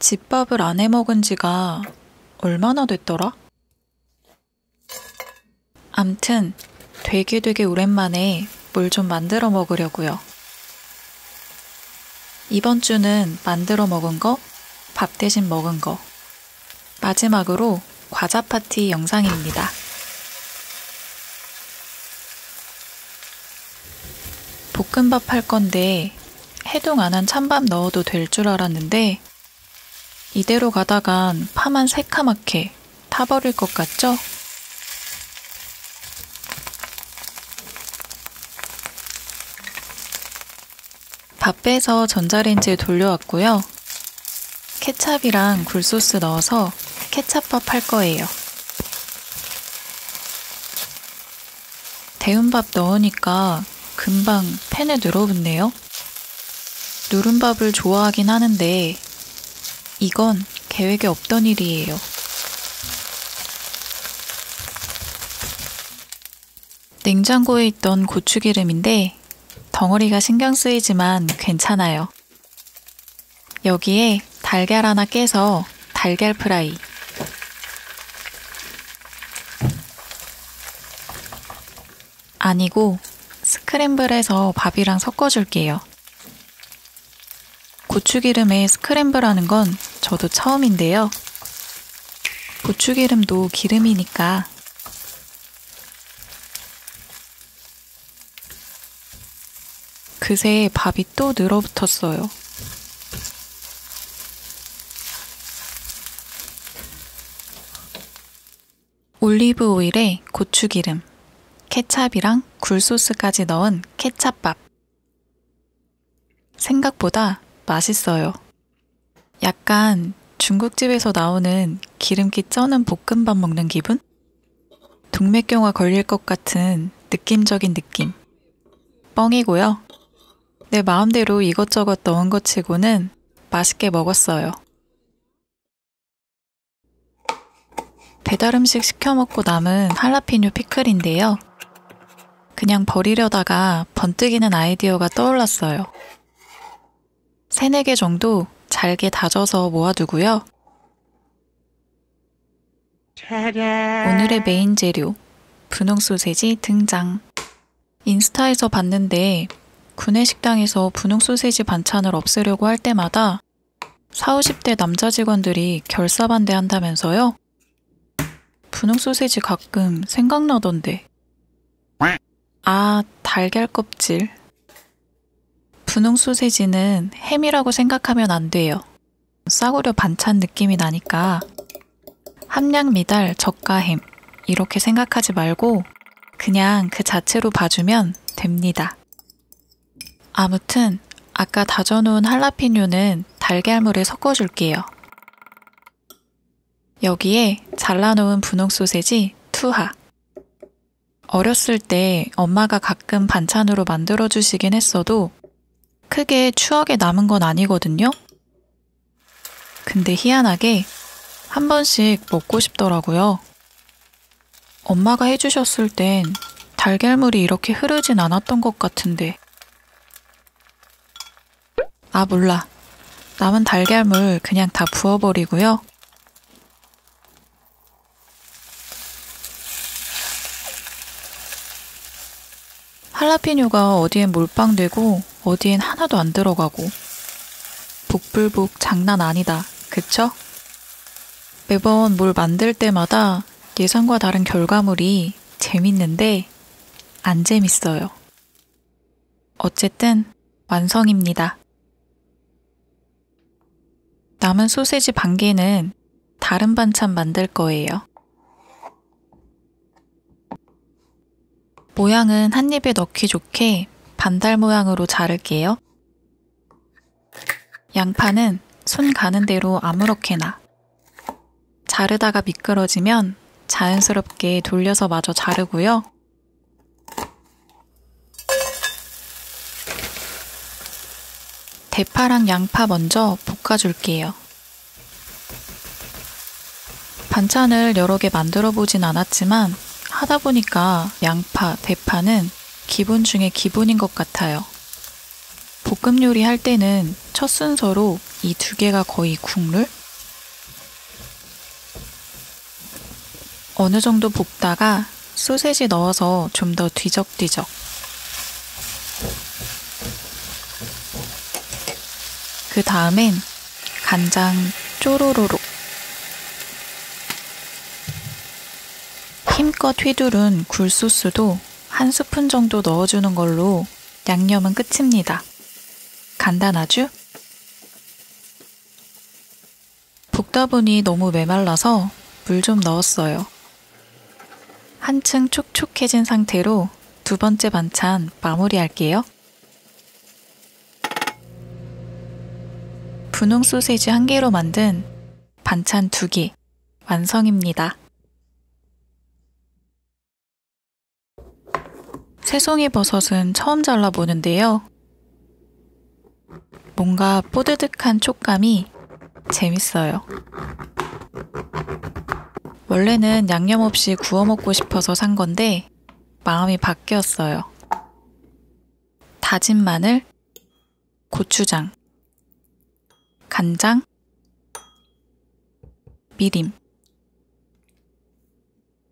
집밥을 안 해먹은 지가 얼마나 됐더라? 암튼 되게 오랜만에 뭘 좀 만들어 먹으려고요. 이번 주는 만들어 먹은 거, 밥 대신 먹은 거, 마지막으로 과자 파티 영상입니다. 볶음밥 할 건데 해동 안 한 찬밥 넣어도 될 줄 알았는데 이대로 가다간 파만 새카맣게 타버릴 것 같죠? 밥 빼서 전자레인지에 돌려왔고요. 케찹이랑 굴소스 넣어서 케찹밥 할 거예요. 데운밥 넣으니까 금방 팬에 늘어붙네요. 누른밥을 좋아하긴 하는데 이건 계획에 없던 일이에요. 냉장고에 있던 고추기름인데 덩어리가 신경 쓰이지만 괜찮아요. 여기에 달걀 하나 깨서 달걀 프라이. 아니고 스크램블해서 밥이랑 섞어줄게요. 고추기름에 스크램블 하는 건 저도 처음인데요. 고추기름도 기름이니까. 그새 밥이 또 늘어붙었어요. 올리브 오일에 고추기름, 케찹이랑 굴소스까지 넣은 케찹밥. 생각보다 맛있어요. 약간 중국집에서 나오는 기름기 쩌는 볶음밥 먹는 기분? 동맥경화 걸릴 것 같은 느낌적인 느낌. 뻥이고요. 내 마음대로 이것저것 넣은 것 치고는 맛있게 먹었어요. 배달 음식 시켜 먹고 남은 할라피뇨 피클인데요. 그냥 버리려다가 번뜩이는 아이디어가 떠올랐어요. 3-4개 정도 잘게 다져서 모아두고요. 오늘의 메인 재료, 분홍 소세지 등장. 인스타에서 봤는데 구내식당에서 분홍 소세지 반찬을 없애려고 할 때마다 40, 50대 남자 직원들이 결사반대한다면서요? 분홍 소세지 가끔 생각나던데. 아, 달걀 껍질. 분홍 소세지는 햄이라고 생각하면 안 돼요. 싸구려 반찬 느낌이 나니까 함량 미달 저가 햄 이렇게 생각하지 말고 그냥 그 자체로 봐주면 됩니다. 아무튼 아까 다져놓은 할라피뇨는 달걀물에 섞어줄게요. 여기에 잘라놓은 분홍 소세지 2하. 어렸을 때 엄마가 가끔 반찬으로 만들어주시긴 했어도 크게 추억에 남은 건 아니거든요. 근데 희한하게 한 번씩 먹고 싶더라고요. 엄마가 해주셨을 땐 달걀물이 이렇게 흐르진 않았던 것 같은데. 아, 몰라. 남은 달걀물 그냥 다 부어버리고요. 할라피뇨가 어디엔 몰빵되고 어디엔 하나도 안 들어가고 복불복 장난 아니다. 그쵸? 매번 뭘 만들 때마다 예상과 다른 결과물이 재밌는데 안 재밌어요. 어쨌든 완성입니다. 남은 소세지 반 개는 다른 반찬 만들 거예요. 모양은 한 입에 넣기 좋게 반달 모양으로 자를게요. 양파는 손 가는 대로 아무렇게나. 자르다가 미끄러지면 자연스럽게 돌려서 마저 자르고요. 대파랑 양파 먼저 볶아줄게요. 반찬을 여러 개 만들어 보진 않았지만 하다 보니까 양파, 대파는 기본 중에 기본인 것 같아요. 볶음 요리 할 때는 첫 순서로 이 두 개가 거의 국룰? 어느 정도 볶다가 소세지 넣어서 좀 더 뒤적뒤적. 그 다음엔 간장 쪼로로록. 힘껏 휘두른 굴소스도 한 스푼 정도 넣어주는 걸로 양념은 끝입니다. 간단하죠? 볶다 보니 너무 메말라서 물 좀 넣었어요. 한층 촉촉해진 상태로 두 번째 반찬 마무리할게요. 분홍 소세지 1개로 만든 반찬 2개 완성입니다. 새송이 버섯은 처음 잘라보는데요. 뭔가 뽀드득한 촉감이 재밌어요. 원래는 양념 없이 구워 먹고 싶어서 산 건데 마음이 바뀌었어요. 다진 마늘, 고추장, 간장, 미림,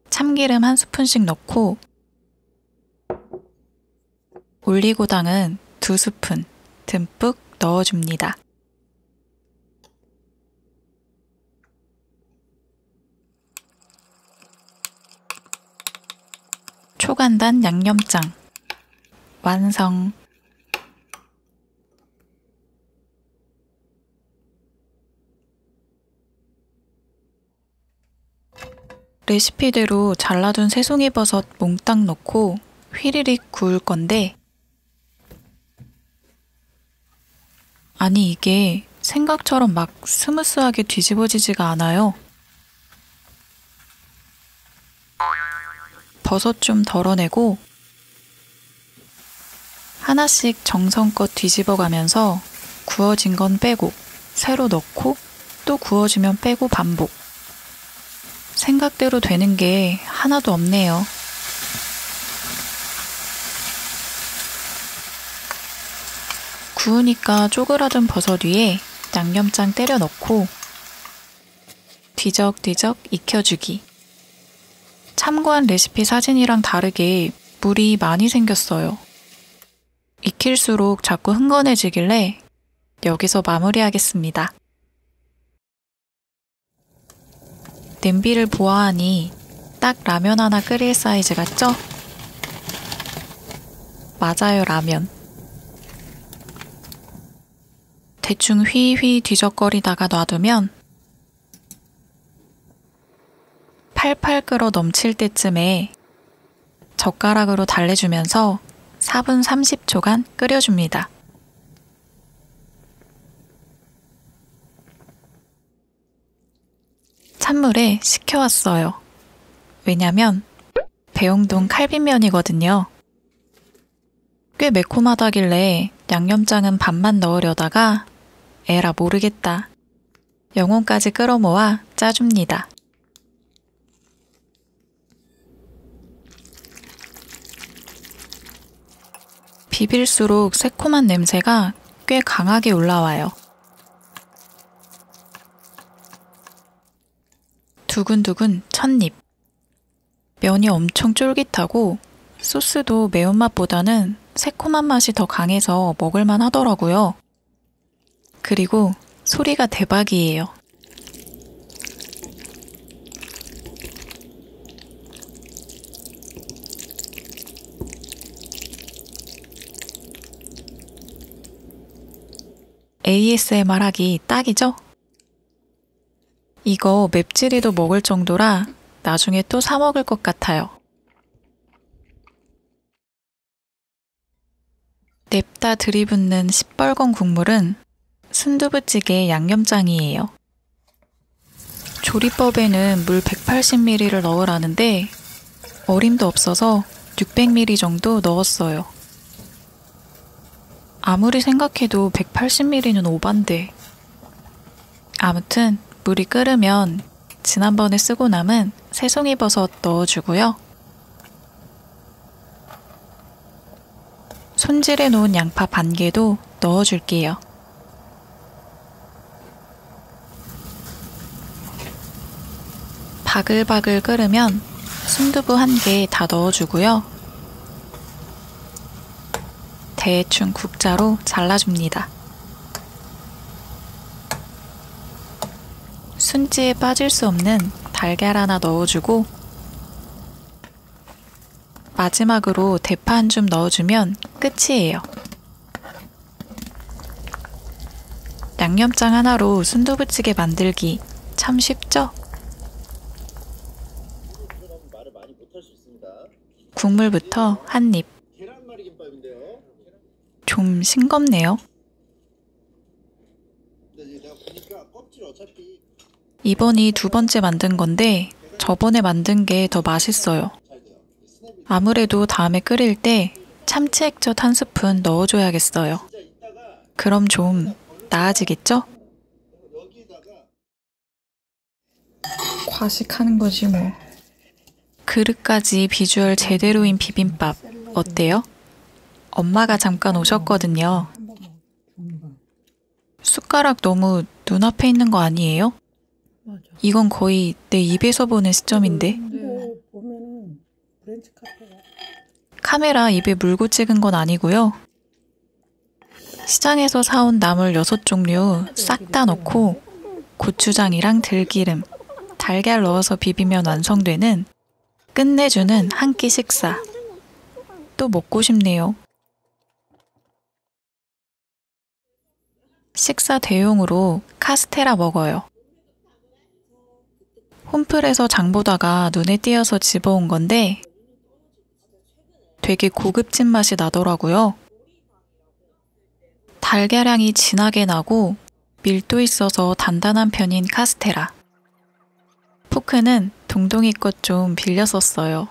참기름 1스푼씩 넣고 올리고당은 2스푼 듬뿍 넣어줍니다. 초간단 양념장 완성. 레시피대로 잘라둔 새송이버섯 몽땅 넣고 휘리릭 구울 건데 아니 이게 생각처럼 막 스무스하게 뒤집어지지가 않아요. 버섯 좀 덜어내고 하나씩 정성껏 뒤집어가면서 구워진 건 빼고 새로 넣고 또 구워지면 빼고 반복. 생각대로 되는 게 하나도 없네요. 구우니까 쪼그라든 버섯 위에 양념장 때려 넣고 뒤적뒤적 익혀주기. 참고한 레시피 사진이랑 다르게 물이 많이 생겼어요. 익힐수록 자꾸 흥건해지길래 여기서 마무리하겠습니다. 냄비를 보아하니 딱 라면 하나 끓일 사이즈 같죠? 맞아요, 라면. 대충 휘휘 뒤적거리다가 놔두면 팔팔 끓어 넘칠 때쯤에 젓가락으로 달래주면서 4분 30초간 끓여줍니다. 찬물에 식혀왔어요. 왜냐면 배영동 칼빈면이거든요. 꽤 매콤하다길래 양념장은 반만 넣으려다가 에라 모르겠다. 영혼까지 끌어모아 짜줍니다. 비빌수록 새콤한 냄새가 꽤 강하게 올라와요. 두근두근 찻잎. 면이 엄청 쫄깃하고 소스도 매운맛보다는 새콤한 맛이 더 강해서 먹을만 하더라고요. 그리고 소리가 대박이에요. ASMR 하기 딱이죠? 이거 맵찔이도 먹을 정도라 나중에 또 사 먹을 것 같아요. 냅다 들이붓는 시뻘건 국물은 순두부찌개 양념장이에요. 조리법에는 물 180ml를 넣으라는데 어림도 없어서 600ml 정도 넣었어요. 아무리 생각해도 180ml는 오반데. 아무튼 물이 끓으면 지난번에 쓰고 남은 새송이버섯 넣어주고요. 손질해 놓은 양파 반 개도 넣어줄게요. 바글바글 끓으면 순두부 1개 다 넣어주고요. 대충 국자로 잘라줍니다. 순지에 빠질 수 없는 달걀 하나 넣어주고 마지막으로 대파 한 줌 넣어주면 끝이에요. 양념장 하나로 순두부찌개 만들기 참 쉽죠? 국물부터 한 입. 좀 싱겁네요. 이번이 2번째 만든 건데 저번에 만든 게 더 맛있어요. 아무래도 다음에 끓일 때 참치 액젓 1스푼 넣어줘야겠어요. 그럼 좀 나아지겠죠? 과식하는 거지 뭐. 그릇까지 비주얼 제대로인 비빔밥 어때요? 엄마가 잠깐 오셨거든요. 숟가락 너무 눈앞에 있는 거 아니에요? 이건 거의 내 입에서 보는 시점인데. 카메라 입에 물고 찍은 건 아니고요. 시장에서 사온 나물 6종류 싹 다 넣고 고추장이랑 들기름, 달걀 넣어서 비비면 완성되는 끝내주는 한 끼 식사. 또 먹고 싶네요. 식사 대용으로 카스테라 먹어요. 홈플에서 장 보다가 눈에 띄어서 집어온 건데 되게 고급진 맛이 나더라고요. 달걀향이 진하게 나고 밀도 있어서 단단한 편인 카스테라. 포크는 동동이 것 좀 빌려 썼어요.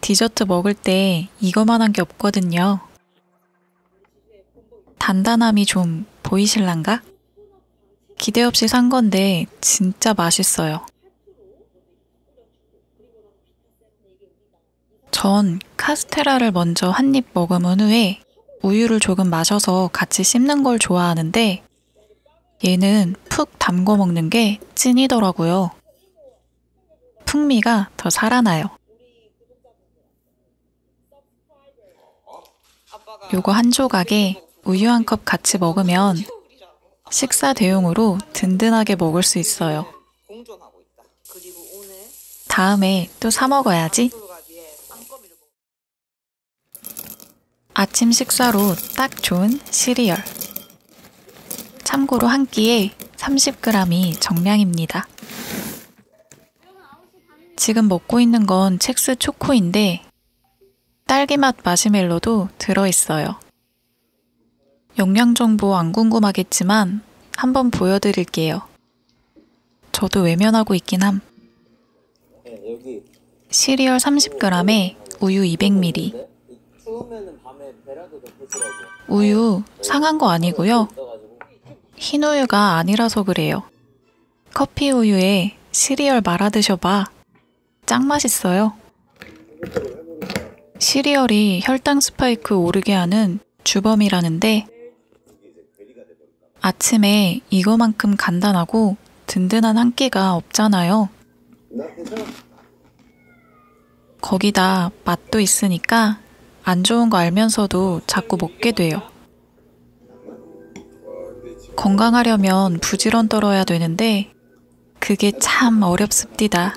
디저트 먹을 때 이거만한 게 없거든요. 단단함이 좀 보이실란가? 기대 없이 산 건데 진짜 맛있어요. 전 카스테라를 먼저 한 입 먹은 후에 우유를 조금 마셔서 같이 씹는 걸 좋아하는데 얘는 푹 담궈 먹는 게 찐이더라고요. 풍미가 더 살아나요. 요거 한 조각에 우유 한 컵 같이 먹으면 식사 대용으로 든든하게 먹을 수 있어요. 다음에 또 사 먹어야지. 아침 식사로 딱 좋은 시리얼. 참고로 한 끼에 30g이 정량입니다. 지금 먹고 있는 건 첵스 초코인데 딸기맛 마시멜로도 들어있어요. 영양 정보 안 궁금하겠지만 한번 보여드릴게요. 저도 외면하고 있긴 함. 시리얼 30g에 우유 200ml. 우유 상한 거 아니고요. 흰 우유가 아니라서 그래요. 커피 우유에 시리얼 말아 드셔봐. 짱 맛있어요. 시리얼이 혈당 스파이크 오르게 하는 주범이라는데 아침에 이거만큼 간단하고 든든한 한 끼가 없잖아요. 거기다 맛도 있으니까 안 좋은 거 알면서도 자꾸 먹게 돼요. 건강하려면 부지런 떨어야 되는데 그게 참 어렵습디다.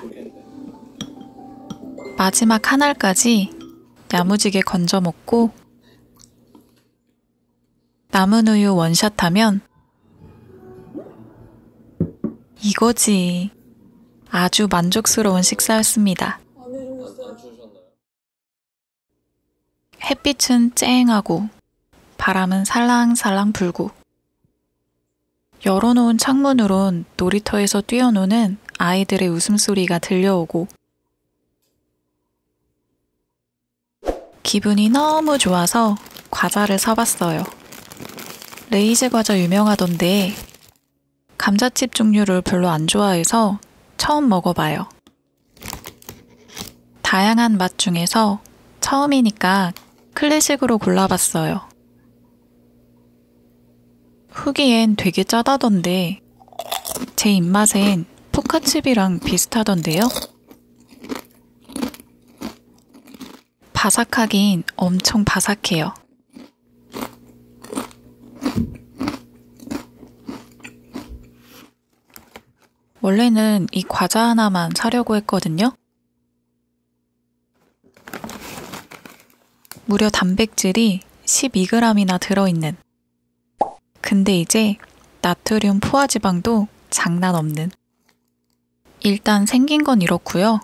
마지막 한 알까지 야무지게 건져 먹고 남은 우유 원샷하면 이거지. 아주 만족스러운 식사였습니다. 햇빛은 쨍하고 바람은 살랑살랑 불고 열어놓은 창문으론 놀이터에서 뛰어노는 아이들의 웃음소리가 들려오고 기분이 너무 좋아서 과자를 사봤어요. 레이즈 과자 유명하던데 감자칩 종류를 별로 안 좋아해서 처음 먹어봐요. 다양한 맛 중에서 처음이니까 클래식으로 골라봤어요. 후기엔 되게 짜다던데 제 입맛엔 포카칩이랑 비슷하던데요? 바삭하긴 엄청 바삭해요. 원래는 이 과자 하나만 사려고 했거든요. 무려 단백질이 12g이나 들어있는. 근데 이제 나트륨 포화지방도 장난 없는. 일단 생긴 건 이렇고요.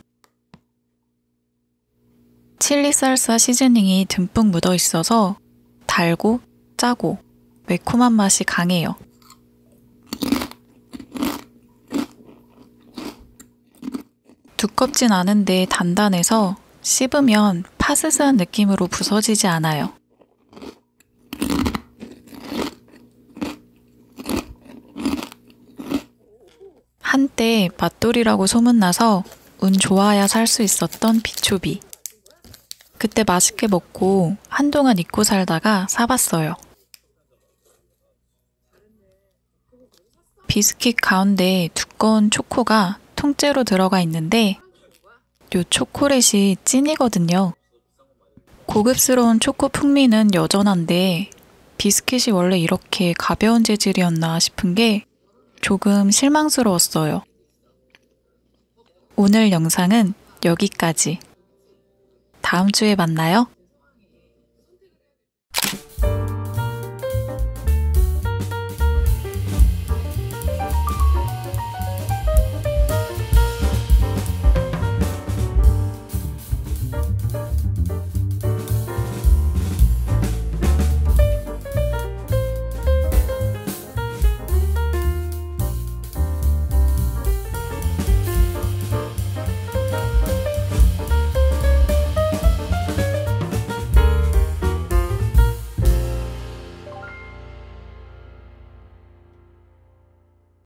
칠리 살사 시즈닝이 듬뿍 묻어 있어서 달고 짜고 매콤한 맛이 강해요. 두껍진 않은데 단단해서 씹으면 파스스한 느낌으로 부서지지 않아요. 한때 맛돌이라고 소문나서 운 좋아야 살 수 있었던 비초비. 그때 맛있게 먹고 한동안 잊고 살다가 사봤어요. 비스킷 가운데 두꺼운 초코가 통째로 들어가 있는데 요 초콜릿이 찐이거든요. 고급스러운 초코 풍미는 여전한데 비스킷이 원래 이렇게 가벼운 재질이었나 싶은 게 조금 실망스러웠어요. 오늘 영상은 여기까지. 다음 주에 만나요.